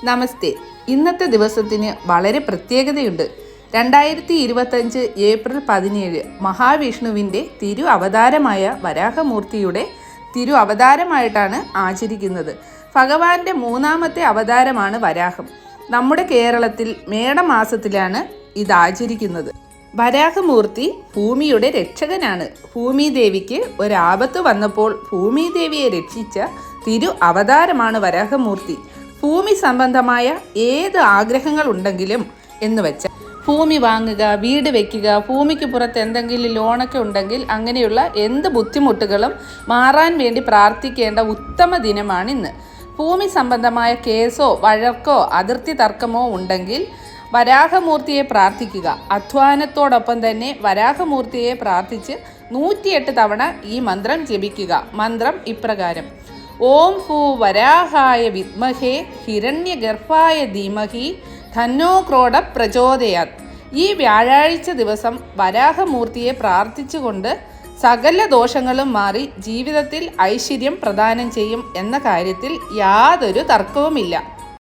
നമസ്തേ. ഇന്നത്തെ ദിവസത്തിന് വളരെ പ്രത്യേകതയുണ്ട്. 2025 ഏപ്രിൽ 17 മഹാവിഷ്ണുവിൻ്റെ തിരു അവതാരമായ വരാഹമൂർത്തിയുടെ തിരു അവതാരമായിട്ടാണ് ആചരിക്കുന്നത്. ഭഗവാന്റെ മൂന്നാമത്തെ അവതാരമാണ് വരാഹം. നമ്മുടെ കേരളത്തിൽ മേടമാസത്തിലാണ് ഇത് ആചരിക്കുന്നത്. വരാഹമൂർത്തി ഭൂമിയുടെ രക്ഷകനാണ്. ഭൂമിദേവിക്ക് ഒരാപത്ത് വന്നപ്പോൾ ഭൂമിദേവിയെ രക്ഷിച്ച തിരു അവതാരമാണ് വരാഹമൂർത്തി. ഭൂമി സംബന്ധമായ ഏത് ആഗ്രഹങ്ങൾ ഉണ്ടെങ്കിലും എന്ന് വെച്ചാൽ ഭൂമി വാങ്ങുക, വീട് വയ്ക്കുക, ഭൂമിക്ക് പുറത്ത് എന്തെങ്കിലും ലോണൊക്കെ ഉണ്ടെങ്കിൽ അങ്ങനെയുള്ള എന്ത് ബുദ്ധിമുട്ടുകളും മാറാൻ വേണ്ടി പ്രാർത്ഥിക്കേണ്ട ഉത്തമ ദിനമാണിന്ന്. ഭൂമി സംബന്ധമായ കേസോ വഴക്കോ അതിർത്തി തർക്കമോ ഉണ്ടെങ്കിൽ വരാഹമൂർത്തിയെ പ്രാർത്ഥിക്കുക. അധ്വാനത്തോടൊപ്പം തന്നെ വരാഹമൂർത്തിയെ പ്രാർത്ഥിച്ച് 108 തവണ ഈ മന്ത്രം ജപിക്കുക. മന്ത്രം ഇപ്രകാരം: ഓം ഭൂ വരാഹായ വിദ്മഹേ ഹിരണ്യഗർഭായ ധീമഹി ധന്നോ ക്രോഡ പ്രചോദയാത്. ഈ വ്യാഴാഴ്ച ദിവസം വരാഹമൂർത്തിയെ പ്രാർത്ഥിച്ചുകൊണ്ട് സകല ദോഷങ്ങളും മാറി ജീവിതത്തിൽ ഐശ്വര്യം പ്രദാനം ചെയ്യും എന്ന കാര്യത്തിൽ യാതൊരു തർക്കവുമില്ല.